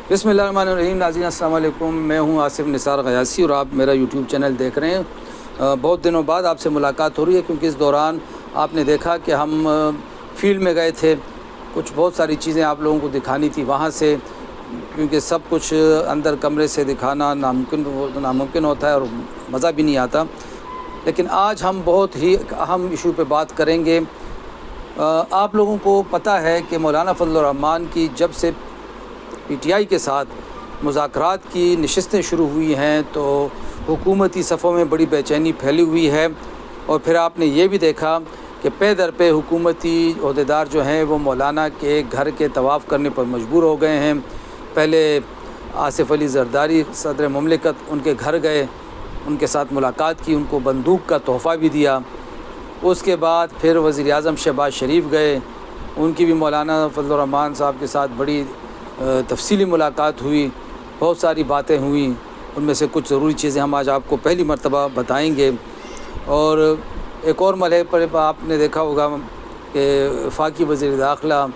बिस्मिल्लाहिर्रहमानिर्रहीम। नाज़रीन अस्सलाम वालेकुम। मैं हूं आसिफ निसार ग़यासी और आप मेरा यूट्यूब चैनल देख रहे हैं। बहुत दिनों बाद आपसे मुलाकात हो रही है क्योंकि इस दौरान आपने देखा कि हम फील्ड में गए थे। कुछ बहुत सारी चीज़ें आप लोगों को दिखानी थी वहाँ से, क्योंकि सब कुछ अंदर कमरे से दिखाना नामुमकिन होता है और मज़ा भी नहीं आता। लेकिन आज हम बहुत ही अहम इशू पे बात करेंगे। आप लोगों को पता है कि मौलाना फजल रहमान की जब से PTI के साथ मुज़ाकरात की नशिस्तें शुरू हुई हैं तो हुकूमती सफ़ों में बड़ी बेचैनी फैली हुई है। और फिर आपने ये भी देखा कि पे दर पे हुकूमती अहदेदार जो हैं वो मौलाना के घर के तवाफ़ करने पर मजबूर हो गए हैं। पहले आसिफ अली ज़रदारी सदर मुमलिकत उनके घर गए, उनके साथ मुलाकात की, उनको बंदूक का तोहफ़ा भी दिया। उसके बाद फिर वज़ीर आज़म शहबाज शरीफ गए, उनकी भी मौलाना फजल रहमान साहब के साथ बड़ी तफसीली मुलाकात हुई, बहुत सारी बातें हुई। उनमें से कुछ ज़रूरी चीज़ें हम आज आपको पहली मरतबा बताएंगे। और एक और मरहले पर आपने देखा होगा कि वफाकी वज़ीर दाखिला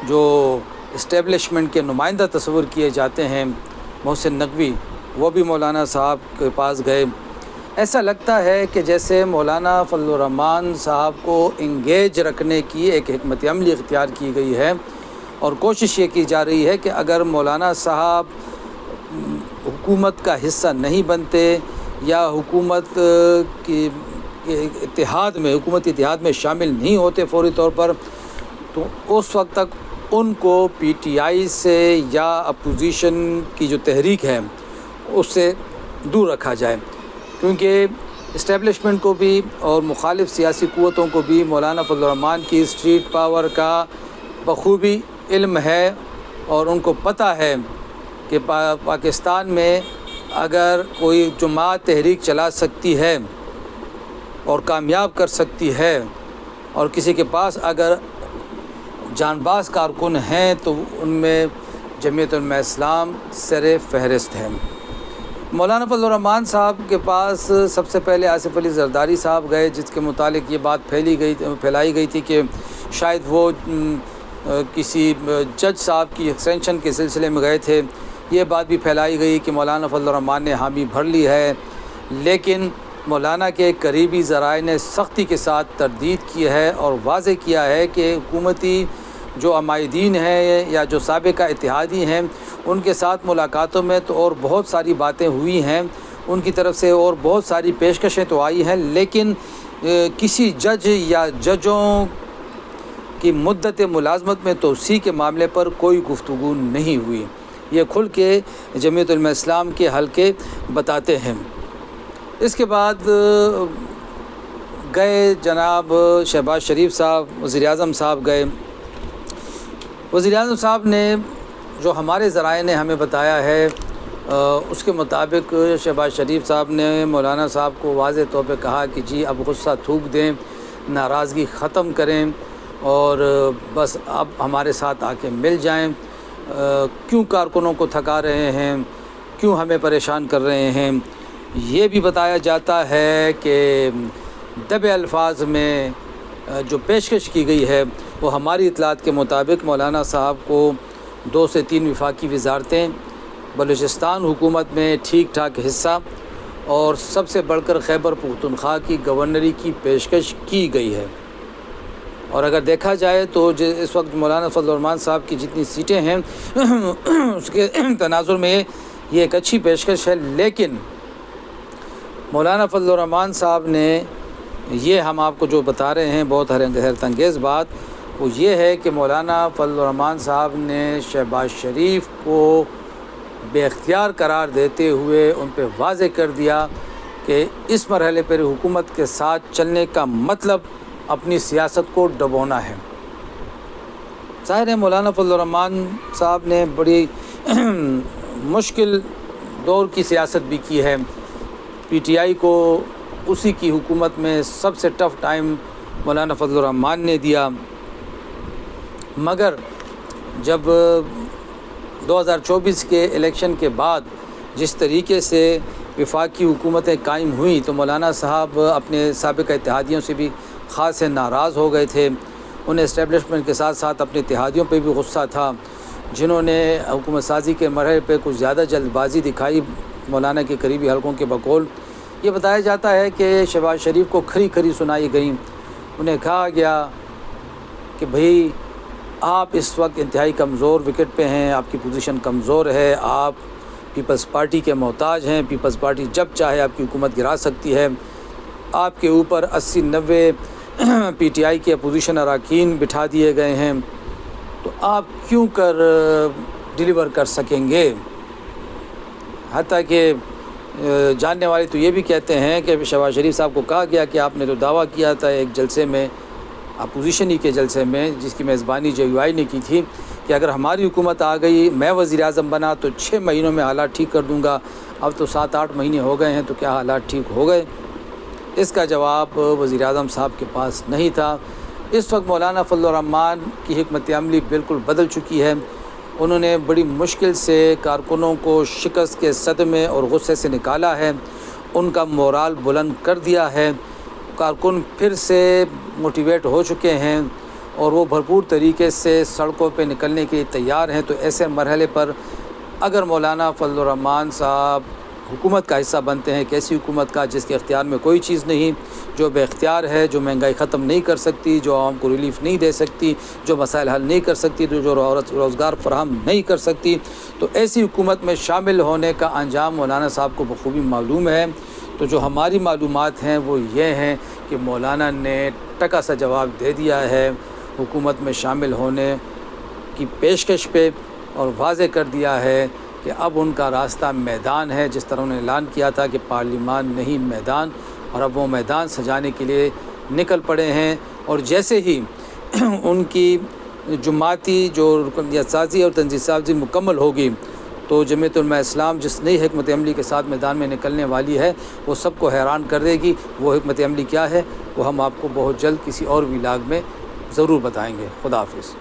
जो इस्टेब्लिशमेंट के नुमाइंदा तस्वुर किए जाते हैं, मोहसिन नकवी, वो भी मौलाना साहब के पास गए। ऐसा लगता है कि जैसे मौलाना फजल रहमान साहब को इंगेज रखने की एक हिकमत अमली इख्तियार की गई है और कोशिश ये की जा रही है कि अगर मौलाना साहब हुकूमत का हिस्सा नहीं बनते या हुकूमती इत्तेहाद में शामिल नहीं होते फ़ौरी तौर पर, तो उस वक्त तक उनको PTI से या अपोजिशन की जो तहरीक है उससे दूर रखा जाए। क्योंकि इस्टेब्लिशमेंट को भी और मुखालिफ सियासी क़ुव्वतों को भी मौलाना फजल रहमान की स्ट्रीट पावर का बखूबी इल्म है और उनको पता है कि पाकिस्तान में अगर कोई जमात तहरीक चला सकती है और कामयाब कर सकती है और किसी के पास अगर जानबाज कारकुन हैं तो उनमें जमीयत उलमा इस्लाम सरे फहरिस्त है। मौलाना फजल रहमान साहब के पास सबसे पहले आसिफ अली ज़रदारी साहब गए, जिसके मुतालिक ये बात फैलाई गई थी कि शायद वो किसी जज साहब की एक्सटेंशन के सिलसिले में गए थे। ये बात भी फैलाई गई कि मौलाना फजल रहमान ने हामी भर ली है, लेकिन मौलाना के करीबी ज़राए ने सख्ती के साथ तरदीद की है और वाज़े किया है कि हुकूमती जो अमायदीन हैं या जो साबिका इत्तेहादी हैं उनके साथ मुलाकातों में तो और बहुत सारी बातें हुई हैं, उनकी तरफ से और बहुत सारी पेशकशें तो आई हैं, लेकिन किसी जज या जजों की मुद्दत मुलाजमत में तोसी के मामले पर कोई गुफ्तगू नहीं हुई। ये खुल के जमीयत उलमा इस्लाम के हल्के बताते हैं। इसके बाद गए जनाब शहबाज शरीफ साहब, वज़ीर आज़म साहब गए। वज़ीर आज़म साहब ने जो हमारे ज़राए ने हमें बताया है उसके मुताबिक शहबाज शरीफ साहब ने मौलाना साहब को वाज़े तौर पे कहा कि जी अब गुस्सा थूक दें, नाराज़गी ख़त्म करें और बस अब हमारे साथ आके मिल जाएं। क्यों कारकुनों को थका रहे हैं, क्यों हमें परेशान कर रहे हैं। ये भी बताया जाता है कि दबे अल्फाज में जो पेशकश की गई है वो हमारी इतलात के मुताबिक मौलाना साहब को 2 से 3 वफाकी वज़ारतें, बलूचिस्तान हुकूमत में ठीक ठाक हिस्सा और सबसे बढ़कर खैबर पख्तूनख्वा की गवर्नरी की पेशकश की गई है। और अगर देखा जाए तो इस वक्त मौलाना फजल रहमान साहब की जितनी सीटें हैं उसके तनाजुर में ये एक अच्छी पेशकश है। लेकिन मौलाना फजल रहमान साहब ने ये हम आपको जो बता रहे हैं बहुत हैरतअंगेज़ बात वो ये है कि मौलाना फजल रहमान साहब ने शहबाज शरीफ को बेख्तियार करार देते हुए उन पर वाज़े कर दिया कि इस मरहले पर हुकूमत के साथ चलने का मतलब अपनी सियासत को डबोना है। ज़ाहिर है मौलाना फजल रहमान साहब ने बड़ी मुश्किल दौर की सियासत भी की है। PTI को उसी की हुकूमत में सबसे टफ़ टाइम मौलाना फजल रहमान ने दिया, मगर जब 2024 के इलेक्शन के बाद जिस तरीके से वफाकी हुकूमतें कायम हुई तो मौलाना साहब अपने साबिक़ा इत्तेहादियों से भी ख़ास नाराज़ हो गए थे। उन्हें इस्टेब्लिशमेंट के साथ साथ अपने इत्तेहादियों पे भी गुस्सा था جنہوں نے حکومت سازی کے مرحلے پہ کچھ زیادہ جلد بازی دکھائی مولانا کے قریبی حلقوں کے بقول یہ بتایا جاتا ہے کہ شہباز شریف کو کھری کھری سنائی گئیں. انہیں کہا گیا کہ بھئی آپ اس وقت انتہائی کمزور وکٹ پہ ہیں, آپ کی پوزیشن کمزور ہے, آپ پیپلز پارٹی کے محتاج ہیں, پیپلز پارٹی جب چاہے آپ کی حکومت گرا سکتی ہے, آپ کے اوپر 80-90 پی ٹی آئی کے اپوزیشن اراکین بٹھا دیے گئے ہیں, تو آپ کیوں کر ڈیلیور کر سکیں گے. حتیٰ کہ جاننے والے تو یہ بھی کہتے ہیں کہ شہباز شریف صاحب کو کہا گیا کہ آپ نے تو دعویٰ کیا تھا ایک جلسے میں, اپوزیشن ہی کے جلسے میں جس کی میزبانی JUI نے کی تھی, کہ اگر ہماری حکومت آ گئی, میں وزیر اعظم بنا تو 6 مہینوں میں حالات ٹھیک کر دوں گا. اب تو 7-8 مہینے ہو گئے ہیں, تو کیا حالات ٹھیک ہو گئے؟ اس کا جواب وزیر اعظم صاحب کے پاس نہیں تھا. اس وقت مولانا فضل الرحمان کی حکمت عملی بالکل بدل چکی ہے. انہوں نے بڑی مشکل سے کارکنوں کو شکست کے صدمے اور غصے سے نکالا ہے, ان کا مورال بلند کر دیا ہے. کارکن پھر سے موٹیویٹ ہو چکے ہیں اور وہ بھرپور طریقے سے سڑکوں پہ نکلنے کے لیے تیار ہیں. تو ایسے مرحلے پر اگر مولانا فضل الرحمان صاحب حکومت کا حصہ بنتے ہیں, ایسی حکومت کا جس کے اختیار میں کوئی چیز نہیں, جو بے اختیار ہے, جو مہنگائی ختم نہیں کر سکتی, جو عوام کو ریلیف نہیں دے سکتی, جو مسائل حل نہیں کر سکتی, جو روزگار فراہم نہیں کر سکتی, تو ایسی حکومت میں شامل ہونے کا انجام مولانا صاحب کو بخوبی معلوم ہے. تو جو ہماری معلومات ہیں وہ یہ ہیں کہ مولانا نے ٹکا سا جواب دے دیا ہے حکومت میں شامل ہونے کی پیشکش پہ, اور واضح کر دیا ہے کہ اب ان کا راستہ میدان ہے. جس طرح انہوں نے اعلان کیا تھا کہ پارلیمان نہیں میدان, اور اب وہ میدان سجانے کے لیے نکل پڑے ہیں. اور جیسے ہی ان کی جماعتی جو رکنیت سازی اور تنظیم سازی مکمل ہوگی, تو جمعیت علماء اسلام جس نئی حکمت عملی کے ساتھ میدان میں نکلنے والی ہے وہ سب کو حیران کر دے گی. وہ حکمت عملی کیا ہے وہ ہم آپ کو بہت جلد کسی اور ولاگ میں ضرور بتائیں گے. خدا حافظ.